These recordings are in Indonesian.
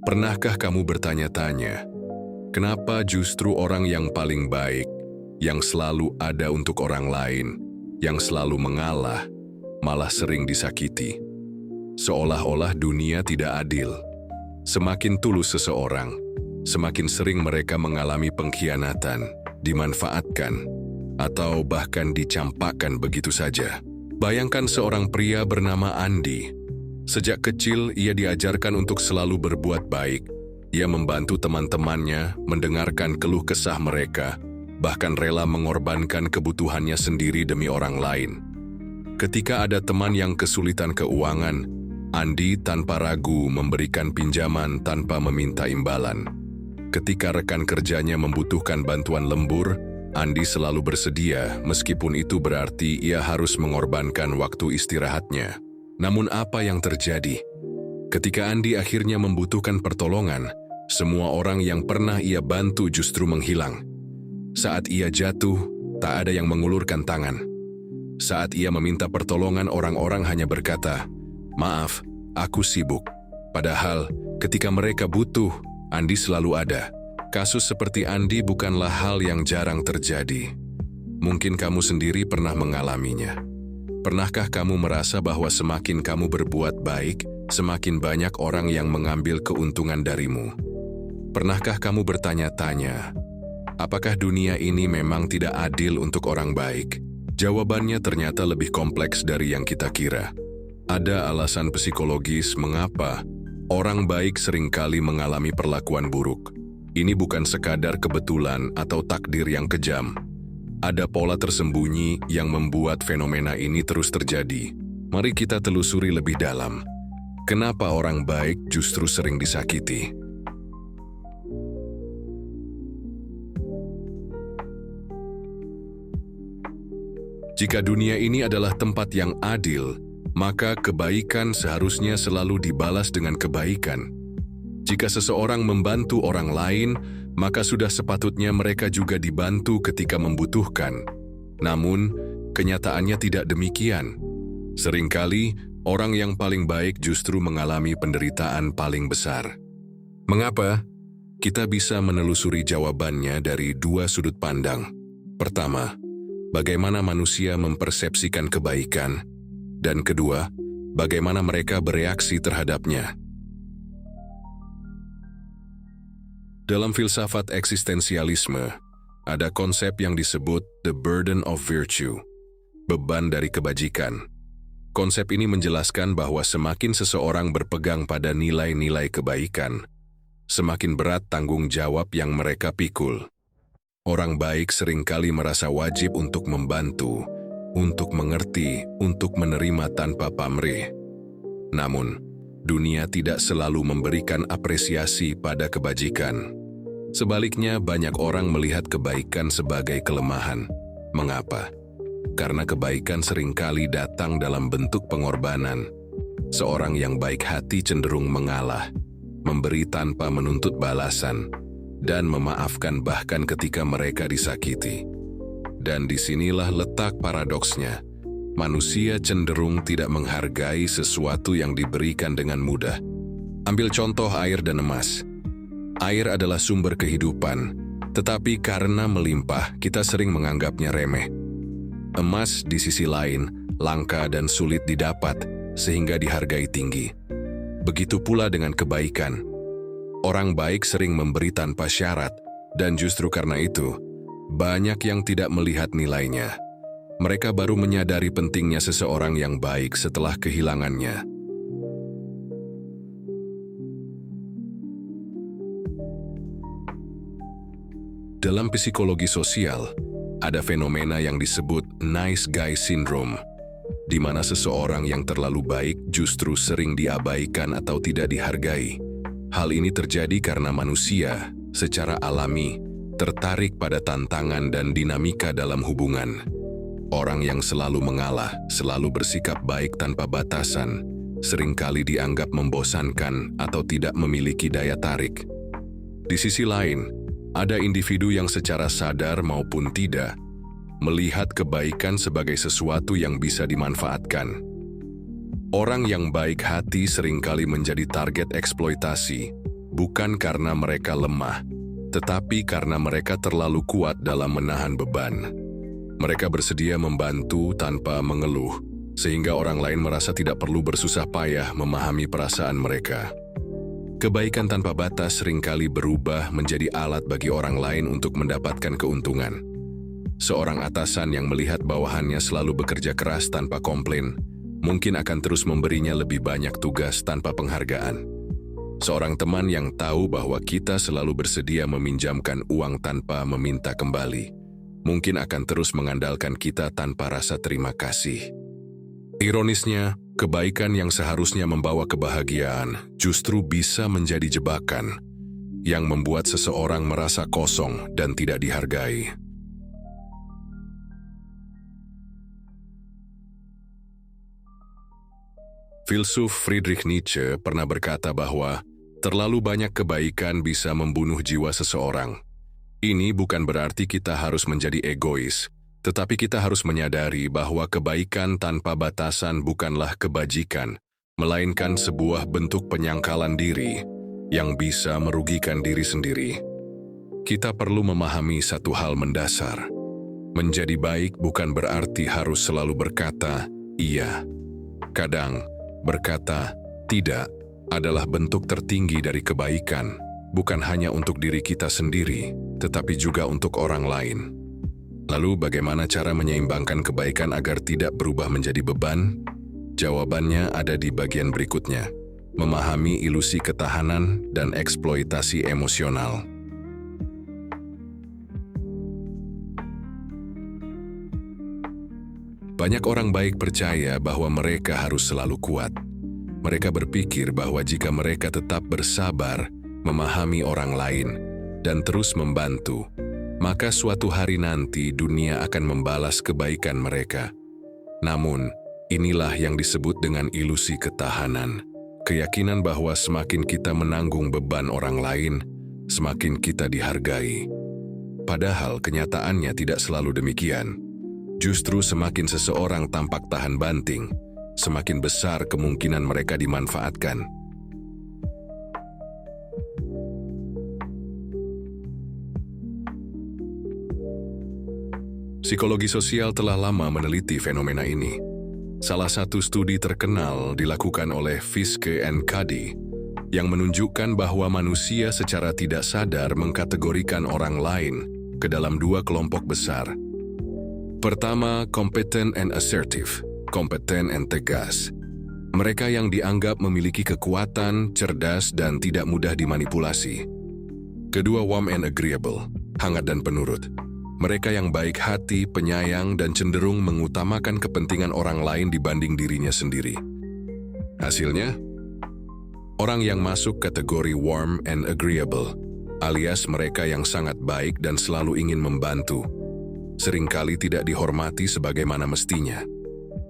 Pernahkah kamu bertanya-tanya, kenapa justru orang yang paling baik, yang selalu ada untuk orang lain, yang selalu mengalah, malah sering disakiti? Seolah-olah dunia tidak adil. Semakin tulus seseorang, semakin sering mereka mengalami pengkhianatan, dimanfaatkan, atau bahkan dicampakkan begitu saja. Bayangkan seorang pria bernama Andi. Sejak kecil, ia diajarkan untuk selalu berbuat baik. Ia membantu teman-temannya, mendengarkan keluh kesah mereka, bahkan rela mengorbankan kebutuhannya sendiri demi orang lain. Ketika ada teman yang kesulitan keuangan, Andi tanpa ragu memberikan pinjaman tanpa meminta imbalan. Ketika rekan kerjanya membutuhkan bantuan lembur, Andi selalu bersedia meskipun itu berarti ia harus mengorbankan waktu istirahatnya. Namun apa yang terjadi? Ketika Andi akhirnya membutuhkan pertolongan, semua orang yang pernah ia bantu justru menghilang. Saat ia jatuh, tak ada yang mengulurkan tangan. Saat ia meminta pertolongan, orang-orang hanya berkata, "Maaf, aku sibuk." Padahal, ketika mereka butuh, Andi selalu ada. Kasus seperti Andi bukanlah hal yang jarang terjadi. Mungkin kamu sendiri pernah mengalaminya. Pernahkah kamu merasa bahwa semakin kamu berbuat baik, semakin banyak orang yang mengambil keuntungan darimu? Pernahkah kamu bertanya-tanya, apakah dunia ini memang tidak adil untuk orang baik? Jawabannya ternyata lebih kompleks dari yang kita kira. Ada alasan psikologis mengapa orang baik seringkali mengalami perlakuan buruk. Ini bukan sekadar kebetulan atau takdir yang kejam. Ada pola tersembunyi yang membuat fenomena ini terus terjadi. Mari kita telusuri lebih dalam. Kenapa orang baik justru sering disakiti? Jika dunia ini adalah tempat yang adil, maka kebaikan seharusnya selalu dibalas dengan kebaikan. Jika seseorang membantu orang lain, maka sudah sepatutnya mereka juga dibantu ketika membutuhkan. Namun, kenyataannya tidak demikian. Seringkali, orang yang paling baik justru mengalami penderitaan paling besar. Mengapa? Kita bisa menelusuri jawabannya dari dua sudut pandang. Pertama, bagaimana manusia mempersepsikan kebaikan. Dan kedua, bagaimana mereka bereaksi terhadapnya. Dalam filsafat eksistensialisme, ada konsep yang disebut the burden of virtue, beban dari kebajikan. Konsep ini menjelaskan bahwa semakin seseorang berpegang pada nilai-nilai kebaikan, semakin berat tanggung jawab yang mereka pikul. Orang baik seringkali merasa wajib untuk membantu, untuk mengerti, untuk menerima tanpa pamrih. Namun, dunia tidak selalu memberikan apresiasi pada kebajikan. Sebaliknya, banyak orang melihat kebaikan sebagai kelemahan. Mengapa? Karena kebaikan seringkali datang dalam bentuk pengorbanan. Seorang yang baik hati cenderung mengalah, memberi tanpa menuntut balasan, dan memaafkan bahkan ketika mereka disakiti. Dan disinilah letak paradoksnya. Manusia cenderung tidak menghargai sesuatu yang diberikan dengan mudah. Ambil contoh air dan emas. Air adalah sumber kehidupan, tetapi karena melimpah, kita sering menganggapnya remeh. Emas di sisi lain, langka dan sulit didapat, sehingga dihargai tinggi. Begitu pula dengan kebaikan. Orang baik sering memberi tanpa syarat, dan justru karena itu, banyak yang tidak melihat nilainya. Mereka baru menyadari pentingnya seseorang yang baik setelah kehilangannya. Dalam psikologi sosial, ada fenomena yang disebut nice guy syndrome, di mana seseorang yang terlalu baik justru sering diabaikan atau tidak dihargai. Hal ini terjadi karena manusia, secara alami, tertarik pada tantangan dan dinamika dalam hubungan. Orang yang selalu mengalah, selalu bersikap baik tanpa batasan, seringkali dianggap membosankan atau tidak memiliki daya tarik. Di sisi lain, ada individu yang secara sadar maupun tidak, melihat kebaikan sebagai sesuatu yang bisa dimanfaatkan. Orang yang baik hati seringkali menjadi target eksploitasi, bukan karena mereka lemah, tetapi karena mereka terlalu kuat dalam menahan beban. Mereka bersedia membantu tanpa mengeluh, sehingga orang lain merasa tidak perlu bersusah payah memahami perasaan mereka. Kebaikan tanpa batas seringkali berubah menjadi alat bagi orang lain untuk mendapatkan keuntungan. Seorang atasan yang melihat bawahannya selalu bekerja keras tanpa komplain, mungkin akan terus memberinya lebih banyak tugas tanpa penghargaan. Seorang teman yang tahu bahwa kita selalu bersedia meminjamkan uang tanpa meminta kembali, mungkin akan terus mengandalkan kita tanpa rasa terima kasih. Ironisnya, kebaikan yang seharusnya membawa kebahagiaan justru bisa menjadi jebakan yang membuat seseorang merasa kosong dan tidak dihargai. Filsuf Friedrich Nietzsche pernah berkata bahwa terlalu banyak kebaikan bisa membunuh jiwa seseorang. Ini bukan berarti kita harus menjadi egois, tetapi kita harus menyadari bahwa kebaikan tanpa batasan bukanlah kebajikan, melainkan sebuah bentuk penyangkalan diri yang bisa merugikan diri sendiri. Kita perlu memahami satu hal mendasar. Menjadi baik bukan berarti harus selalu berkata, iya. Kadang, berkata, tidak, adalah bentuk tertinggi dari kebaikan, bukan hanya untuk diri kita sendiri, tetapi juga untuk orang lain. Lalu bagaimana cara menyeimbangkan kebaikan agar tidak berubah menjadi beban? Jawabannya ada di bagian berikutnya. Memahami ilusi ketahanan dan eksploitasi emosional. Banyak orang baik percaya bahwa mereka harus selalu kuat. Mereka berpikir bahwa jika mereka tetap bersabar, memahami orang lain, dan terus membantu, maka suatu hari nanti dunia akan membalas kebaikan mereka. Namun, inilah yang disebut dengan ilusi ketahanan. Keyakinan bahwa semakin kita menanggung beban orang lain, semakin kita dihargai. Padahal kenyataannya tidak selalu demikian. Justru semakin seseorang tampak tahan banting, semakin besar kemungkinan mereka dimanfaatkan. Psikologi sosial telah lama meneliti fenomena ini. Salah satu studi terkenal dilakukan oleh Fiske and Cuddy yang menunjukkan bahwa manusia secara tidak sadar mengkategorikan orang lain ke dalam dua kelompok besar. Pertama, competent and assertive, kompeten dan tegas. Mereka yang dianggap memiliki kekuatan, cerdas, dan tidak mudah dimanipulasi. Kedua, warm and agreeable, hangat dan penurut. Mereka yang baik hati, penyayang, dan cenderung mengutamakan kepentingan orang lain dibanding dirinya sendiri. Hasilnya, orang yang masuk kategori warm and agreeable, alias mereka yang sangat baik dan selalu ingin membantu, seringkali tidak dihormati sebagaimana mestinya.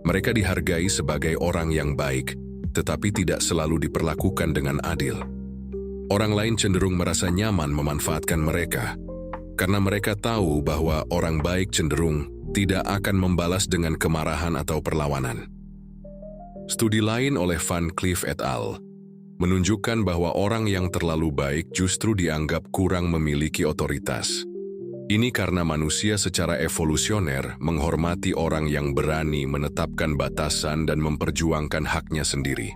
Mereka dihargai sebagai orang yang baik, tetapi tidak selalu diperlakukan dengan adil. Orang lain cenderung merasa nyaman memanfaatkan mereka, karena mereka tahu bahwa orang baik cenderung tidak akan membalas dengan kemarahan atau perlawanan. Studi lain oleh Van Cleef et al. Menunjukkan bahwa orang yang terlalu baik justru dianggap kurang memiliki otoritas. Ini karena manusia secara evolusioner menghormati orang yang berani menetapkan batasan dan memperjuangkan haknya sendiri.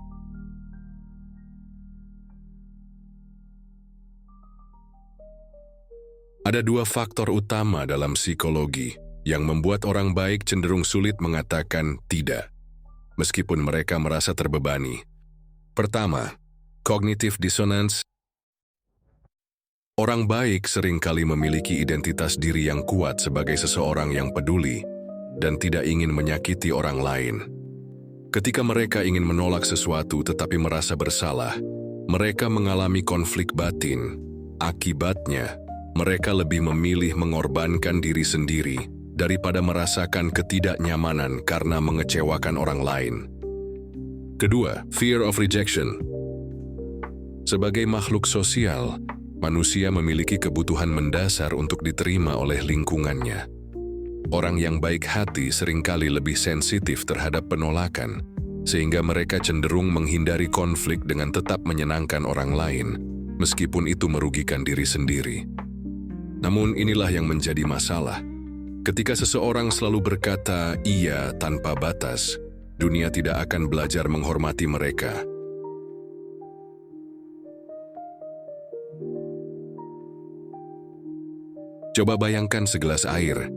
Ada dua faktor utama dalam psikologi yang membuat orang baik cenderung sulit mengatakan tidak, meskipun mereka merasa terbebani. Pertama, cognitive dissonance. Orang baik seringkali memiliki identitas diri yang kuat sebagai seseorang yang peduli dan tidak ingin menyakiti orang lain. Ketika mereka ingin menolak sesuatu tetapi merasa bersalah, mereka mengalami konflik batin. Akibatnya, mereka lebih memilih mengorbankan diri sendiri daripada merasakan ketidaknyamanan karena mengecewakan orang lain. Kedua, fear of rejection. Sebagai makhluk sosial, manusia memiliki kebutuhan mendasar untuk diterima oleh lingkungannya. Orang yang baik hati seringkali lebih sensitif terhadap penolakan, sehingga mereka cenderung menghindari konflik dengan tetap menyenangkan orang lain, meskipun itu merugikan diri sendiri. Namun inilah yang menjadi masalah. Ketika seseorang selalu berkata iya tanpa batas, dunia tidak akan belajar menghormati mereka. Coba bayangkan segelas air.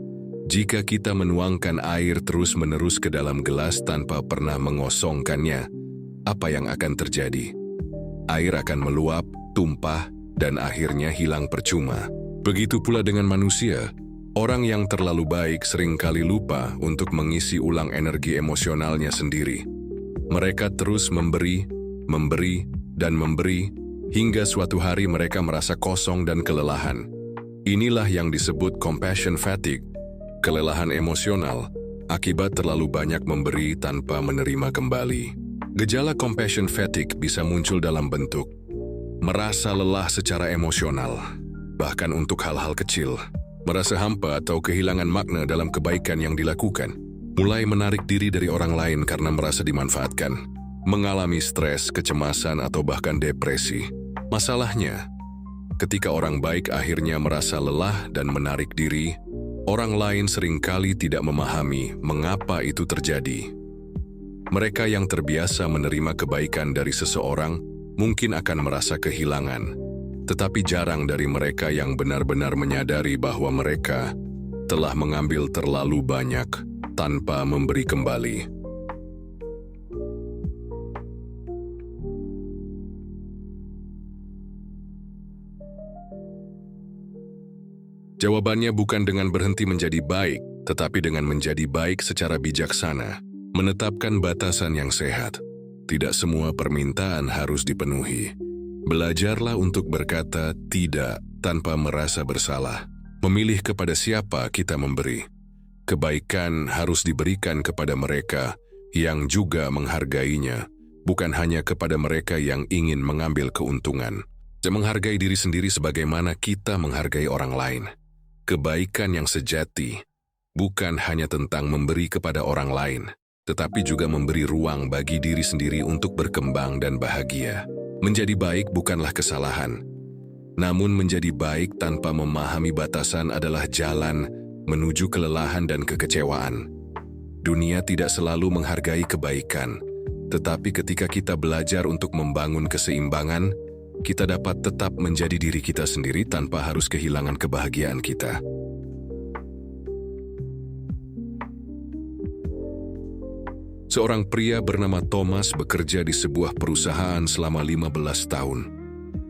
Jika kita menuangkan air terus-menerus ke dalam gelas tanpa pernah mengosongkannya, apa yang akan terjadi? Air akan meluap, tumpah, dan akhirnya hilang percuma. Begitu pula dengan manusia. Orang yang terlalu baik seringkali lupa untuk mengisi ulang energi emosionalnya sendiri. Mereka terus memberi, dan memberi, hingga suatu hari mereka merasa kosong dan kelelahan. Inilah yang disebut compassion fatigue, kelelahan emosional, akibat terlalu banyak memberi tanpa menerima kembali. Gejala compassion fatigue bisa muncul dalam bentuk merasa lelah secara emosional, bahkan untuk hal-hal kecil. Merasa hampa atau kehilangan makna dalam kebaikan yang dilakukan, mulai menarik diri dari orang lain karena merasa dimanfaatkan, mengalami stres, kecemasan, atau bahkan depresi. Masalahnya, ketika orang baik akhirnya merasa lelah dan menarik diri, orang lain seringkali tidak memahami mengapa itu terjadi. Mereka yang terbiasa menerima kebaikan dari seseorang mungkin akan merasa kehilangan. Tetapi jarang dari mereka yang benar-benar menyadari bahwa mereka telah mengambil terlalu banyak tanpa memberi kembali. Jawabannya bukan dengan berhenti menjadi baik, tetapi dengan menjadi baik secara bijaksana, menetapkan batasan yang sehat. Tidak semua permintaan harus dipenuhi. Belajarlah untuk berkata tidak tanpa merasa bersalah. Memilih kepada siapa kita memberi. Kebaikan harus diberikan kepada mereka yang juga menghargainya, bukan hanya kepada mereka yang ingin mengambil keuntungan. Menghargai diri sendiri sebagaimana kita menghargai orang lain. Kebaikan yang sejati bukan hanya tentang memberi kepada orang lain, tetapi juga memberi ruang bagi diri sendiri untuk berkembang dan bahagia. Menjadi baik bukanlah kesalahan, namun menjadi baik tanpa memahami batasan adalah jalan menuju kelelahan dan kekecewaan. Dunia tidak selalu menghargai kebaikan, tetapi ketika kita belajar untuk membangun keseimbangan, kita dapat tetap menjadi diri kita sendiri tanpa harus kehilangan kebahagiaan kita. Seorang pria bernama Thomas bekerja di sebuah perusahaan selama 15 tahun.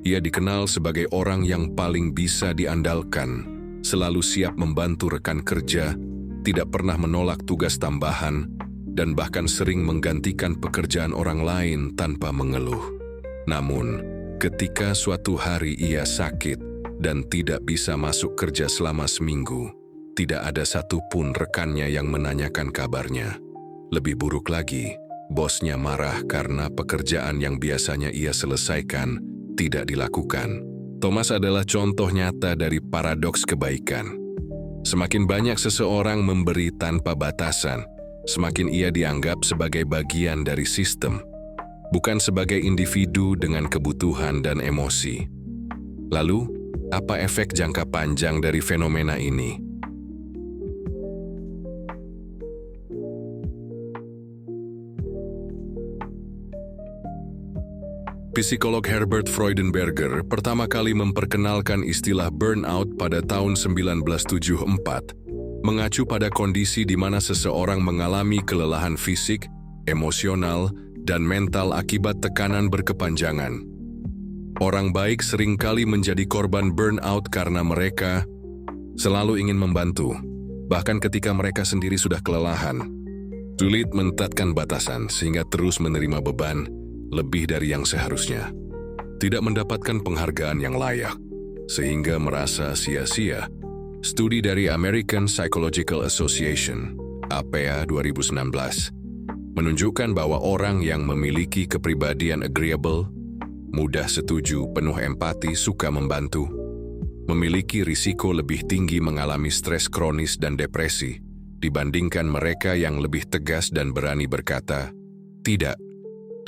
Ia dikenal sebagai orang yang paling bisa diandalkan, selalu siap membantu rekan kerja, tidak pernah menolak tugas tambahan, dan bahkan sering menggantikan pekerjaan orang lain tanpa mengeluh. Namun, ketika suatu hari ia sakit dan tidak bisa masuk kerja selama seminggu, tidak ada satupun rekannya yang menanyakan kabarnya. Lebih buruk lagi, bosnya marah karena pekerjaan yang biasanya ia selesaikan tidak dilakukan. Thomas adalah contoh nyata dari paradoks kebaikan. Semakin banyak seseorang memberi tanpa batasan, semakin ia dianggap sebagai bagian dari sistem, bukan sebagai individu dengan kebutuhan dan emosi. Lalu, apa efek jangka panjang dari fenomena ini? Psikolog Herbert Freudenberger pertama kali memperkenalkan istilah burnout pada tahun 1974, mengacu pada kondisi di mana seseorang mengalami kelelahan fisik, emosional, dan mental akibat tekanan berkepanjangan. Orang baik seringkali menjadi korban burnout karena mereka selalu ingin membantu, bahkan ketika mereka sendiri sudah kelelahan. Sulit menetapkan batasan sehingga terus menerima beban lebih dari yang seharusnya. Tidak mendapatkan penghargaan yang layak, sehingga merasa sia-sia. Studi dari American Psychological Association, APA 2019, menunjukkan bahwa orang yang memiliki kepribadian agreeable, mudah setuju, penuh empati, suka membantu, memiliki risiko lebih tinggi mengalami stres kronis dan depresi, dibandingkan mereka yang lebih tegas dan berani berkata, tidak.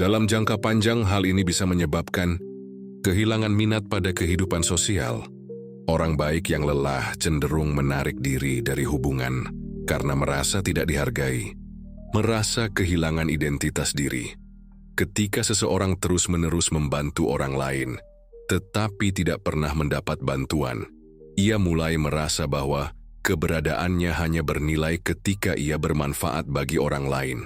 Dalam jangka panjang, hal ini bisa menyebabkan Kehilangan minat pada kehidupan sosial. Orang baik yang lelah cenderung menarik diri dari hubungan karena merasa tidak dihargai, merasa kehilangan identitas diri. Ketika seseorang terus-menerus membantu orang lain, tetapi tidak pernah mendapat bantuan, ia mulai merasa bahwa keberadaannya hanya bernilai ketika ia bermanfaat bagi orang lain.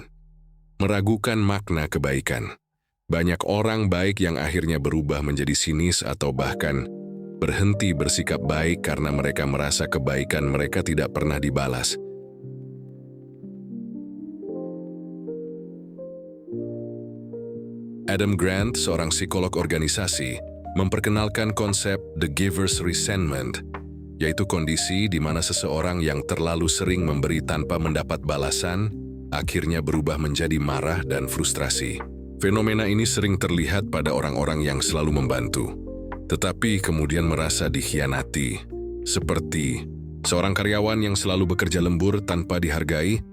Meragukan makna kebaikan. Banyak orang baik yang akhirnya berubah menjadi sinis atau bahkan berhenti bersikap baik karena mereka merasa kebaikan mereka tidak pernah dibalas. Adam Grant, seorang psikolog organisasi, memperkenalkan konsep The Giver's Resentment, yaitu kondisi di mana seseorang yang terlalu sering memberi tanpa mendapat balasan, akhirnya berubah menjadi marah dan frustrasi. Fenomena ini sering terlihat pada orang-orang yang selalu membantu, tetapi kemudian merasa dikhianati, seperti seorang karyawan yang selalu bekerja lembur tanpa dihargai,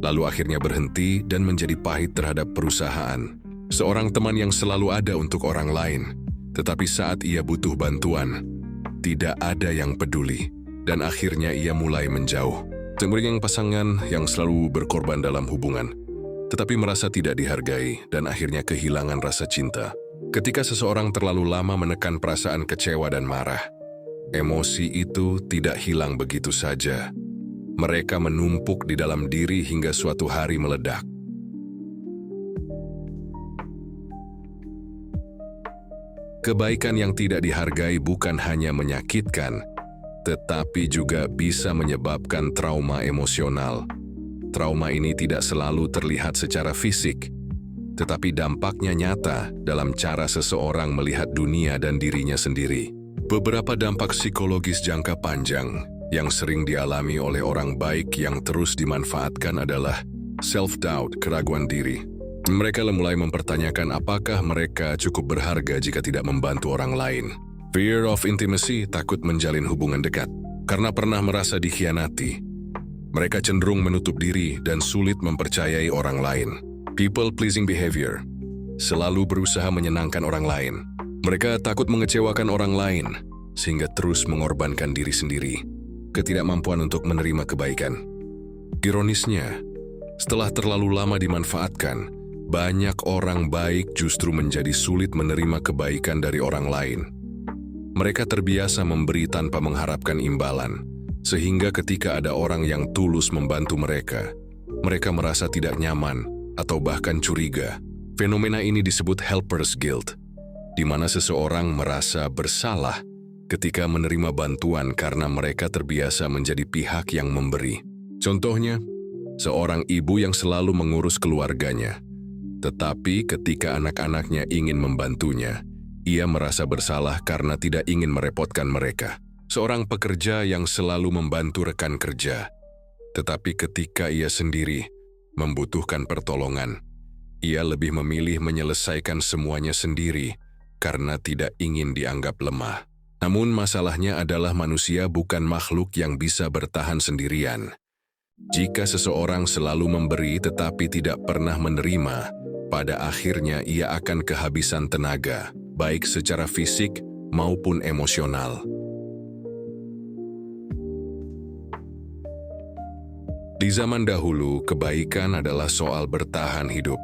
lalu akhirnya berhenti dan menjadi pahit terhadap perusahaan. Seorang teman yang selalu ada untuk orang lain, tetapi saat ia butuh bantuan, tidak ada yang peduli, dan akhirnya ia mulai menjauh. Kemudian pasangan yang selalu berkorban dalam hubungan, tetapi merasa tidak dihargai dan akhirnya kehilangan rasa cinta. Ketika seseorang terlalu lama menekan perasaan kecewa dan marah, emosi itu tidak hilang begitu saja. Mereka menumpuk di dalam diri hingga suatu hari meledak. Kebaikan yang tidak dihargai bukan hanya menyakitkan, tetapi juga bisa menyebabkan trauma emosional. Trauma ini tidak selalu terlihat secara fisik, tetapi dampaknya nyata dalam cara seseorang melihat dunia dan dirinya sendiri. Beberapa dampak psikologis jangka panjang yang sering dialami oleh orang baik yang terus dimanfaatkan adalah self-doubt, keraguan diri. Mereka mulai mempertanyakan apakah mereka cukup berharga jika tidak membantu orang lain. Fear of intimacy, takut menjalin hubungan dekat. Karena pernah merasa dikhianati, mereka cenderung menutup diri dan sulit mempercayai orang lain. People-pleasing behavior, selalu berusaha menyenangkan orang lain. Mereka takut mengecewakan orang lain, sehingga terus mengorbankan diri sendiri. Ketidakmampuan untuk menerima kebaikan. Ironisnya, setelah terlalu lama dimanfaatkan, banyak orang baik justru menjadi sulit menerima kebaikan dari orang lain. Mereka terbiasa memberi tanpa mengharapkan imbalan, sehingga ketika ada orang yang tulus membantu mereka, mereka merasa tidak nyaman atau bahkan curiga. Fenomena ini disebut helper's guilt, di mana seseorang merasa bersalah ketika menerima bantuan karena mereka terbiasa menjadi pihak yang memberi. Contohnya, seorang ibu yang selalu mengurus keluarganya, tetapi ketika anak-anaknya ingin membantunya, ia merasa bersalah karena tidak ingin merepotkan mereka. Seorang pekerja yang selalu membantu rekan kerja, tetapi ketika ia sendiri membutuhkan pertolongan, ia lebih memilih menyelesaikan semuanya sendiri karena tidak ingin dianggap lemah. Namun masalahnya adalah manusia bukan makhluk yang bisa bertahan sendirian. Jika seseorang selalu memberi tetapi tidak pernah menerima, pada akhirnya ia akan kehabisan tenaga, baik secara fisik maupun emosional. Di zaman dahulu, kebaikan adalah soal bertahan hidup.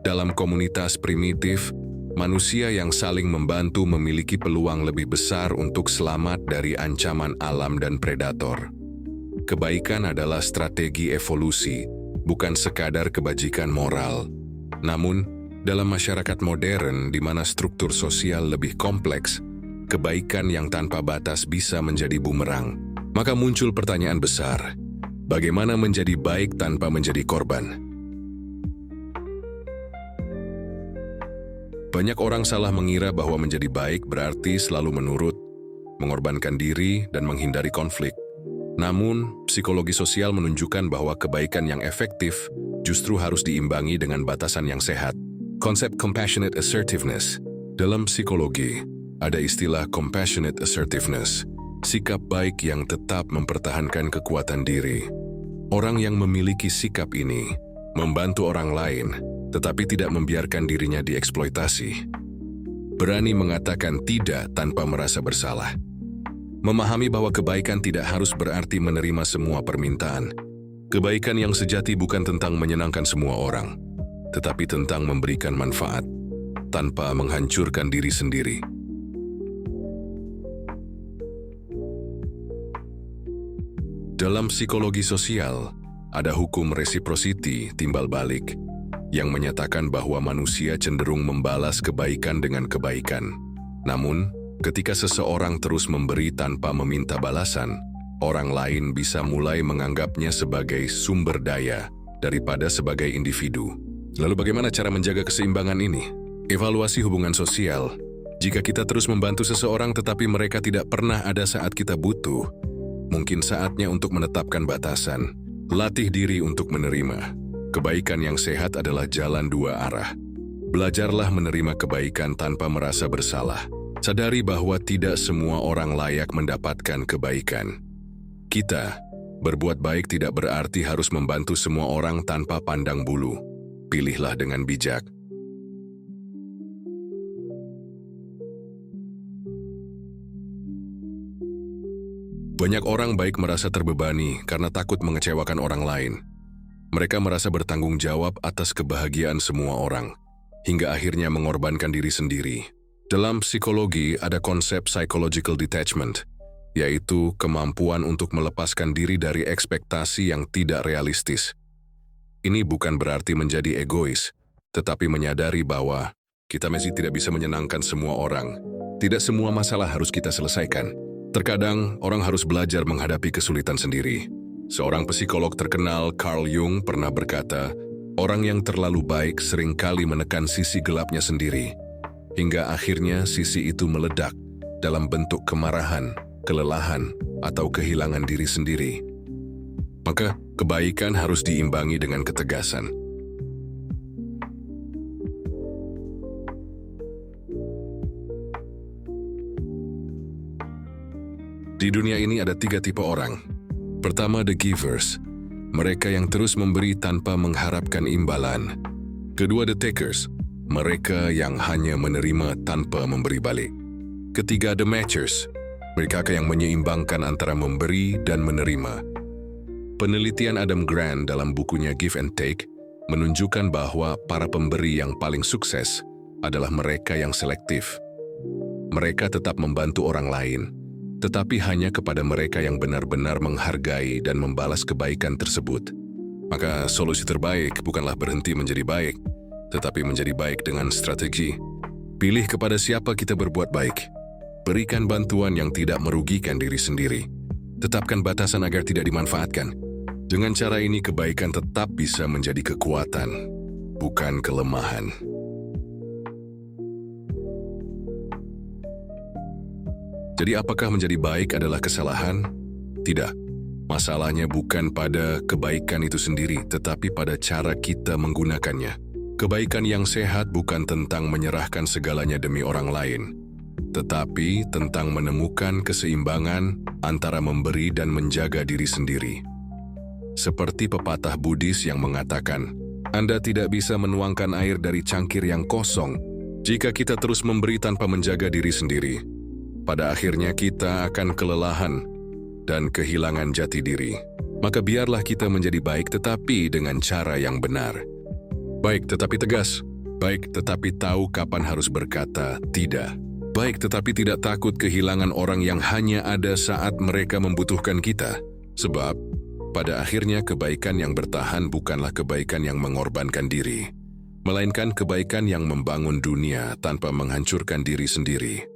Dalam komunitas primitif, manusia yang saling membantu memiliki peluang lebih besar untuk selamat dari ancaman alam dan predator. Kebaikan adalah strategi evolusi, bukan sekadar kebajikan moral. Namun, dalam masyarakat modern di mana struktur sosial lebih kompleks, kebaikan yang tanpa batas bisa menjadi bumerang. Maka muncul pertanyaan besar, bagaimana menjadi baik tanpa menjadi korban? Banyak orang salah mengira bahwa menjadi baik berarti selalu menurut, mengorbankan diri, dan menghindari konflik. Namun, psikologi sosial menunjukkan bahwa kebaikan yang efektif justru harus diimbangi dengan batasan yang sehat. Konsep compassionate assertiveness. Dalam psikologi, ada istilah compassionate assertiveness, sikap baik yang tetap mempertahankan kekuatan diri. Orang yang memiliki sikap ini membantu orang lain, tetapi tidak membiarkan dirinya dieksploitasi. Berani mengatakan tidak tanpa merasa bersalah. Memahami bahwa kebaikan tidak harus berarti menerima semua permintaan. Kebaikan yang sejati bukan tentang menyenangkan semua orang, tetapi tentang memberikan manfaat tanpa menghancurkan diri sendiri. Dalam psikologi sosial, ada hukum reciprocity timbal balik yang menyatakan bahwa manusia cenderung membalas kebaikan dengan kebaikan. Namun, ketika seseorang terus memberi tanpa meminta balasan, orang lain bisa mulai menganggapnya sebagai sumber daya daripada sebagai individu. Lalu bagaimana cara menjaga keseimbangan ini? Evaluasi hubungan sosial. Jika kita terus membantu seseorang tetapi mereka tidak pernah ada saat kita butuh, mungkin saatnya untuk menetapkan batasan. Latih diri untuk menerima. Kebaikan yang sehat adalah jalan dua arah. Belajarlah menerima kebaikan tanpa merasa bersalah. Sadari bahwa tidak semua orang layak mendapatkan kebaikan. Kita, berbuat baik tidak berarti harus membantu semua orang tanpa pandang bulu. Pilihlah dengan bijak. Banyak orang baik merasa terbebani karena takut mengecewakan orang lain. Mereka merasa bertanggung jawab atas kebahagiaan semua orang, hingga akhirnya mengorbankan diri sendiri. Dalam psikologi ada konsep psychological detachment, yaitu kemampuan untuk melepaskan diri dari ekspektasi yang tidak realistis. Ini bukan berarti menjadi egois, tetapi menyadari bahwa kita masih tidak bisa menyenangkan semua orang. Tidak semua masalah harus kita selesaikan. Terkadang, orang harus belajar menghadapi kesulitan sendiri. Seorang psikolog terkenal, Carl Jung, pernah berkata, orang yang terlalu baik seringkali menekan sisi gelapnya sendiri, hingga akhirnya sisi itu meledak dalam bentuk kemarahan, kelelahan, atau kehilangan diri sendiri. Maka, kebaikan harus diimbangi dengan ketegasan. Di dunia ini ada 3 tipe orang. Pertama, the givers. Mereka yang terus memberi tanpa mengharapkan imbalan. Kedua, the takers. Mereka yang hanya menerima tanpa memberi balik. Ketiga, the matchers. Mereka yang menyeimbangkan antara memberi dan menerima. Penelitian Adam Grant dalam bukunya Give and Take menunjukkan bahwa para pemberi yang paling sukses adalah mereka yang selektif. Mereka tetap membantu orang lain, tetapi hanya kepada mereka yang benar-benar menghargai dan membalas kebaikan tersebut. Maka solusi terbaik bukanlah berhenti menjadi baik, tetapi menjadi baik dengan strategi. Pilih kepada siapa kita berbuat baik. Berikan bantuan yang tidak merugikan diri sendiri. Tetapkan batasan agar tidak dimanfaatkan. Dengan cara ini kebaikan tetap bisa menjadi kekuatan, bukan kelemahan. Jadi apakah menjadi baik adalah kesalahan? Tidak. Masalahnya bukan pada kebaikan itu sendiri, tetapi pada cara kita menggunakannya. Kebaikan yang sehat bukan tentang menyerahkan segalanya demi orang lain, tetapi tentang menemukan keseimbangan antara memberi dan menjaga diri sendiri. Seperti pepatah Buddhis yang mengatakan, Anda tidak bisa menuangkan air dari cangkir yang kosong jika kita terus memberi tanpa menjaga diri sendiri. Pada akhirnya kita akan kelelahan dan kehilangan jati diri. Maka biarlah kita menjadi baik tetapi dengan cara yang benar. Baik tetapi tegas. Baik tetapi tahu kapan harus berkata tidak. Baik tetapi tidak takut kehilangan orang yang hanya ada saat mereka membutuhkan kita. Sebab, pada akhirnya kebaikan yang bertahan bukanlah kebaikan yang mengorbankan diri, melainkan kebaikan yang membangun dunia tanpa menghancurkan diri sendiri.